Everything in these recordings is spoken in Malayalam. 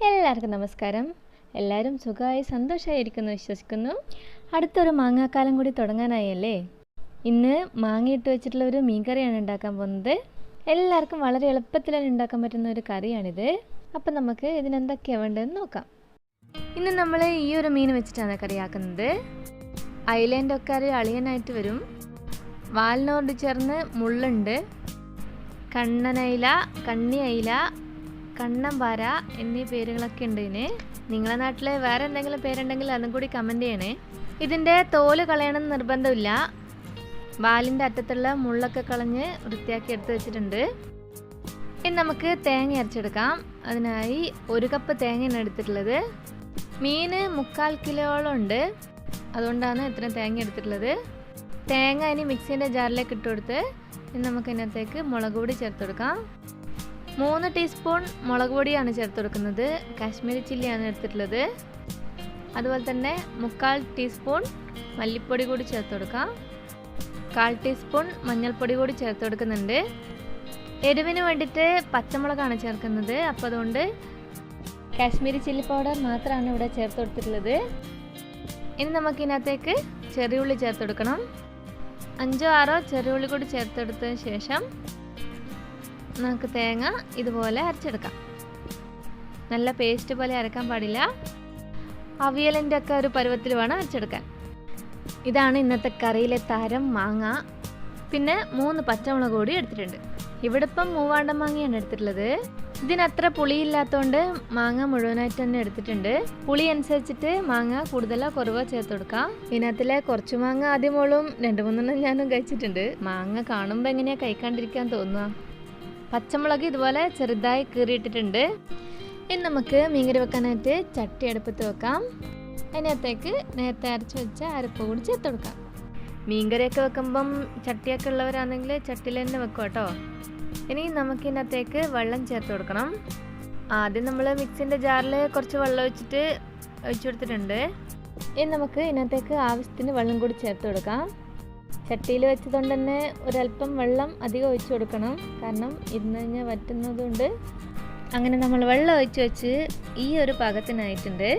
എല്ലാവർക്കും നമസ്കാരം. എല്ലാവരും സുഖമായി സന്തോഷമായിരിക്കുന്നു വിശ്വസിക്കുന്നു. അടുത്തൊരു മാങ്ങാക്കാലം കൂടി തുടങ്ങാനായല്ലേ. ഇന്ന് മാങ്ങയിട്ട് വെച്ചിട്ടുള്ള ഒരു മീൻ കറിയാണ് ഉണ്ടാക്കാൻ പോകുന്നത്. എല്ലാവർക്കും വളരെ എളുപ്പത്തിൽ തന്നെ ഉണ്ടാക്കാൻ പറ്റുന്ന ഒരു കറിയാണിത്. അപ്പം നമുക്ക് ഇതിനെന്തൊക്കെയാണ് വേണ്ടതെന്ന് നോക്കാം. ഇന്ന് നമ്മൾ ഈ ഒരു മീൻ വെച്ചിട്ടാണ് കറിയാക്കുന്നത്. അയിലേൻ്റെ ഒക്കെ ഒരു അളിയനായിട്ട് വരും. വാലിനോട് ചേർന്ന് മുള്ളുണ്ട്. കണ്ണനയില, കണ്ണി അയില, കണ്ണമ്പാര എന്നീ പേരുകളൊക്കെ ഉണ്ട് ഇതിന്. നിങ്ങളുടെ നാട്ടിൽ വേറെ എന്തെങ്കിലും പേരുണ്ടെങ്കിൽ അതും കൂടി കമൻറ്റ് ചെയ്യണേ. ഇതിൻ്റെ തോല് കളയണമെന്ന് നിർബന്ധമില്ല. വാലിൻ്റെ അറ്റത്തുള്ള മുള്ളൊക്കെ കളഞ്ഞ് വൃത്തിയാക്കി എടുത്ത് വെച്ചിട്ടുണ്ട്. ഇനി നമുക്ക് തേങ്ങ അരച്ചെടുക്കാം. അതിനായി 1 കപ്പ് തേങ്ങയാണ് എടുത്തിട്ടുള്ളത്. മീൻ 3/4 കിലോളം ഉണ്ട്, അതുകൊണ്ടാണ് ഇത്രയും തേങ്ങ എടുത്തിട്ടുള്ളത്. തേങ്ങ ഇനി മിക്സിൻ്റെ ജാറിലേക്ക് ഇട്ട് കൊടുത്ത് ഇനി നമുക്ക് ഇതിനകത്തേക്ക് മുളക് പൊടി ചേർത്ത് കൊടുക്കാം. 3 ടീസ്പൂൺ മുളക് പൊടിയാണ് ചേർത്ത് കൊടുക്കുന്നത്. കാശ്മീരി ചില്ലിയാണ് എടുത്തിട്ടുള്ളത്. അതുപോലെ തന്നെ 3/4 ടീസ്പൂൺ മല്ലിപ്പൊടി കൂടി ചേർത്ത് കൊടുക്കാം. 1/4 ടീസ്പൂൺ മഞ്ഞൾപ്പൊടി കൂടി ചേർത്ത് കൊടുക്കുന്നുണ്ട്. എരിവിന് വേണ്ടിയിട്ട് പച്ചമുളകാണ് ചേർക്കുന്നത്, അപ്പോൾ അതുകൊണ്ട് കാശ്മീരി ചില്ലി പൗഡർ മാത്രമാണ് ഇവിടെ ചേർത്ത് കൊടുത്തിട്ടുള്ളത്. ഇനി നമുക്കിതിനകത്തേക്ക് ചെറിയുള്ളി ചേർത്ത് കൊടുക്കണം. 5-6 ചെറിയുള്ളി കൂടി ചേർത്തെടുത്തതിന് ശേഷം നമുക്ക് തേങ്ങ ഇതുപോലെ അരച്ചെടുക്കാം. നല്ല പേസ്റ്റ് പോലെ അരക്കാൻ പാടില്ല. അവിയലിൻ്റെ ഒക്കെ ഒരു പരുവത്തിൽ വേണം അരച്ചെടുക്കാൻ. ഇതാണ് ഇന്നത്തെ കറിയിലെ താരം മാങ്ങ. പിന്നെ 3 പച്ചമുളക് കൂടി എടുത്തിട്ടുണ്ട്. ഇവിടെ ഇപ്പം 3 മാങ്ങയാണ് എടുത്തിട്ടുള്ളത്. ഇതിനത്ര പുളിയില്ലാത്തതുകൊണ്ട് മാങ്ങ മുഴുവനായിട്ട് തന്നെ എടുത്തിട്ടുണ്ട്. പുളി അനുസരിച്ചിട്ട് മാങ്ങ കൂടുതലോ കുറവോ ചേർത്ത് കൊടുക്കാം. ഇതിനകത്തിലെ കുറച്ച് മാങ്ങ ആദ്യമോളും 2-3 ഞാനും കഴിച്ചിട്ടുണ്ട്. മാങ്ങ കാണുമ്പോൾ എങ്ങനെയാണ് കഴിക്കാണ്ടിരിക്കാൻ തോന്നുക. പച്ചമുളക് ഇതുപോലെ ചെറുതായി കീറിയിട്ടിട്ടുണ്ട്. ഇനി നമുക്ക് മീൻകറി വെക്കാനായിട്ട് ചട്ടി അടുപ്പത്ത് വെക്കാം. അതിനകത്തേക്ക് നേരത്തെ അരച്ച് വെച്ച അരപ്പ് കൂടി ചേർത്ത് കൊടുക്കാം. മീൻകറിയൊക്കെ വെക്കുമ്പം ചട്ടിയൊക്കെ ഉള്ളവരാണെങ്കിൽ ചട്ടിയിൽ തന്നെ വെക്കും കേട്ടോ. ഇനി നമുക്കിതിനകത്തേക്ക് വെള്ളം ചേർത്ത് കൊടുക്കണം. ആദ്യം നമ്മൾ മിക്സിൻ്റെ ജാറിൽ കുറച്ച് വെള്ളം ഒഴിച്ചിട്ട് ഒഴിച്ചു കൊടുത്തിട്ടുണ്ട്. ഇനി നമുക്ക് ഇതിനകത്തേക്ക് ആവശ്യത്തിന് വെള്ളം കൂടി ചേർത്ത് കൊടുക്കാം. ചട്ടിയിൽ വെച്ചതുകൊണ്ട് തന്നെ ഒരല്പം വെള്ളം അധികം ഒഴിച്ചു കൊടുക്കണം, കാരണം ഇരുന്ന് കഴിഞ്ഞാൽ വറ്റുന്നതുകൊണ്ട്. അങ്ങനെ നമ്മൾ വെള്ളം ഒഴിച്ച് വെച്ച് ഈ ഒരു പാകത്തിനായിട്ടുണ്ട്.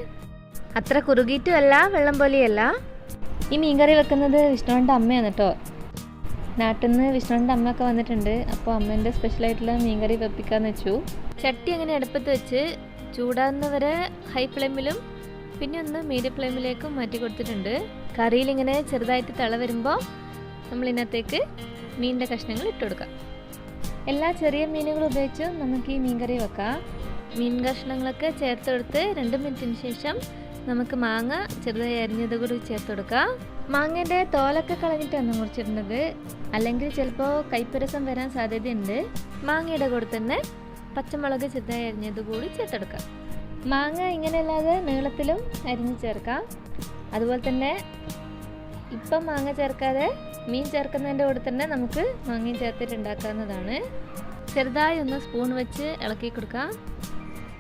അത്ര കുറുകിയിട്ടുമല്ല വെള്ളം പോലെയല്ല. ഈ മീൻകറി വെക്കുന്നത് വിഷ്ണുവിൻ്റെ അമ്മയാണ് കേട്ടോ. നാട്ടിൽ നിന്ന് വിഷ്ണുവിൻ്റെ അമ്മയൊക്കെ വന്നിട്ടുണ്ട്. അപ്പോൾ അമ്മേൻ്റെ സ്പെഷ്യലായിട്ടുള്ള മീൻകറി വെപ്പിക്കാന്ന് വെച്ചു. ചട്ടി അങ്ങനെ അടുപ്പത്ത് വെച്ച് ചൂടാകുന്നവരെ ഹൈ ഫ്ലെയിമിലും പിന്നെ ഒന്ന് മീഡിയം ഫ്ലെയിമിലേക്കും മാറ്റി കൊടുത്തിട്ടുണ്ട്. കറിയിലിങ്ങനെ ചെറുതായിട്ട് തിള വരുമ്പോൾ നമ്മളിതിനകത്തേക്ക് മീനിൻ്റെ കഷ്ണങ്ങൾ ഇട്ട് കൊടുക്കാം. എല്ലാ ചെറിയ മീനുകളും ഉപയോഗിച്ച് നമുക്ക് ഈ മീൻ കറി വെക്കാം. മീൻ കഷ്ണങ്ങളൊക്കെ ചേർത്ത് കൊടുത്ത് 2 മിനിറ്റിന് ശേഷം നമുക്ക് മാങ്ങ ചെറുതായി അരിഞ്ഞത് കൂടി ചേർത്ത് കൊടുക്കാം. മാങ്ങേൻ്റെ തോലൊക്കെ കളഞ്ഞിട്ടാണ് മുറിച്ചിടുന്നത്, അല്ലെങ്കിൽ ചിലപ്പോൾ കയ്പ്പരസം വരാൻ സാധ്യതയുണ്ട്. മാങ്ങയുടെ കൂടെ തന്നെ പച്ചമുളക് ചെറുതായി അരിഞ്ഞത് കൂടി ചേർത്തെടുക്കാം. മാങ്ങ ഇങ്ങനെയല്ലാതെ നീളത്തിലും അരിഞ്ഞ് ചേർക്കാം. അതുപോലെ തന്നെ ഇപ്പം മാങ്ങ ചേർക്കാതെ മീൻ ചേർക്കുന്നതിൻ്റെ കൂടെ തന്നെ നമുക്ക് മാങ്ങയും ചേർത്തിട്ട് ഉണ്ടാക്കാവുന്നതാണ്. ചെറുതായി ഒന്ന് സ്പൂൺ വെച്ച് ഇളക്കി കൊടുക്കാം.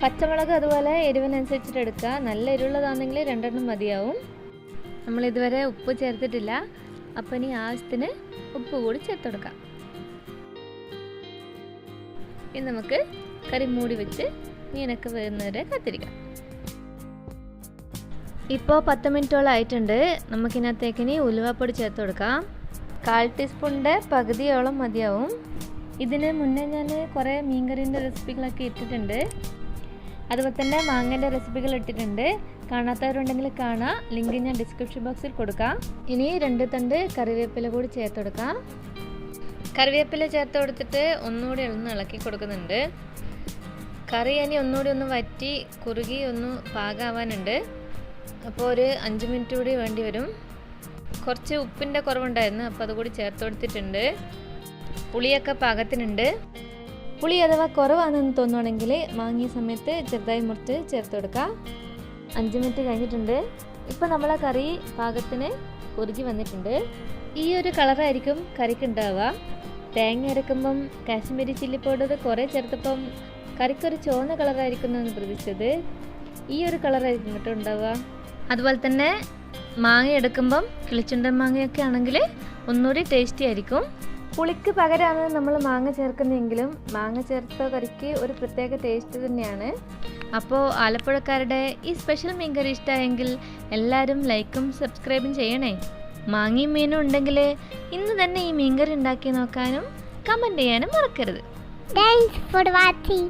പച്ചമുളക് അതുപോലെ എരിവിനനുസരിച്ചിട്ട് എടുക്കുക. നല്ല എരിവുള്ളതാണെങ്കിൽ 2 മതിയാവും. നമ്മളിതുവരെ ഉപ്പ് ചേർത്തിട്ടില്ല, അപ്പം ഇനി ആവശ്യത്തിന് ഉപ്പ് കൂടി ചേർത്ത് കൊടുക്കാം. ഇനി നമുക്ക് കറി മൂടി വെച്ച് മീനൊക്കെ വരുന്നവരെ കാത്തിരിക്കാം. ഇപ്പോൾ 10 മിനിറ്റോളം ആയിട്ടുണ്ട്. നമുക്കിതിനകത്തേക്കിനി ഉലുവാപ്പൊടി ചേർത്ത് കൊടുക്കാം. 1/4 ടീസ്പൂണിൻ്റെ പകുതിയോളം മതിയാവും. ഇതിന് മുന്നേ ഞാൻ കുറേ മീൻകറീൻ്റെ റെസിപ്പികളൊക്കെ ഇട്ടിട്ടുണ്ട്. അതുപോലെ തന്നെ മാങ്ങേൻ്റെ റെസിപ്പികൾ ഇട്ടിട്ടുണ്ട്. കാണാത്തവരുണ്ടെങ്കിൽ കാണാം, ലിങ്ക് ഞാൻ ഡിസ്ക്രിപ്ഷൻ ബോക്സിൽ കൊടുക്കാം. ഇനി 2 തണ്ട് കറിവേപ്പില കൂടി ചേർത്ത് കൊടുക്കാം. കറിവേപ്പില ചേർത്ത് കൊടുത്തിട്ട് ഒന്നുകൂടി ഒന്ന് ഇളക്കി കൊടുക്കുന്നുണ്ട്. കറി ഇനി ഒന്നുകൂടി ഒന്ന് വറ്റി കുറുകി ഒന്ന് പാകാവാനുണ്ട്. അപ്പോൾ ഒരു 5 മിനിറ്റ് കൂടി വേണ്ടി വരും. കുറച്ച് ഉപ്പിൻ്റെ കുറവുണ്ടായിരുന്നു, അപ്പോൾ അതുകൂടി ചേർത്ത് കൊടുത്തിട്ടുണ്ട്. പുളിയൊക്കെ പാകത്തിനുണ്ട്. പുളി അഥവാ കുറവാണെന്ന് തോന്നുവാണെങ്കിൽ മാങ്ങിയ സമയത്ത് ചെറുതായി മുറിച്ച് ചേർത്ത് കൊടുക്കാം. 5 മിനിറ്റ് കഴിഞ്ഞിട്ടുണ്ട്. ഇപ്പോൾ നമ്മളെ കറി പാകത്തിന് കുറുകി വന്നിട്ടുണ്ട്. ഈ ഒരു കളറായിരിക്കും കറിക്ക് ഉണ്ടാവുക. തേങ്ങ അരക്കുമ്പം കാശ്മീരി ചില്ലി പൗഡർ കുറേ ചേർത്തപ്പം കറിക്കൊരു ചുവന്ന കളറായിരിക്കും എന്നാണ് പ്രതീക്ഷിച്ചത്. ഈ ഒരു കളറായിരിക്കും കേട്ടോ ഉണ്ടാവുക. അതുപോലെ തന്നെ മാങ്ങ എടുക്കുമ്പം കിളിച്ചുണ്ടൻ മാങ്ങയൊക്കെ ആണെങ്കിൽ ഒന്നുകൂടി ടേസ്റ്റി ആയിരിക്കും. പുളിക്ക് പകരമാണ് നമ്മൾ മാങ്ങ ചേർക്കുന്നതെങ്കിലും മാങ്ങ ചേർത്ത കറിക്ക് ഒരു പ്രത്യേക ടേസ്റ്റ് തന്നെയാണ്. അപ്പോൾ ആലപ്പുഴക്കാരുടെ ഈ സ്പെഷ്യൽ മീൻകറി ഇഷ്ടമായെങ്കിൽ എല്ലാവരും ലൈക്കും സബ്സ്ക്രൈബും ചെയ്യണേ. മാങ്ങയും മീനും ഉണ്ടെങ്കിൽ ഇന്ന് തന്നെ ഈ മീൻകറി ഉണ്ടാക്കി നോക്കാനും കമൻറ്റ് ചെയ്യാനും മറക്കരുത്. Thanks for watching.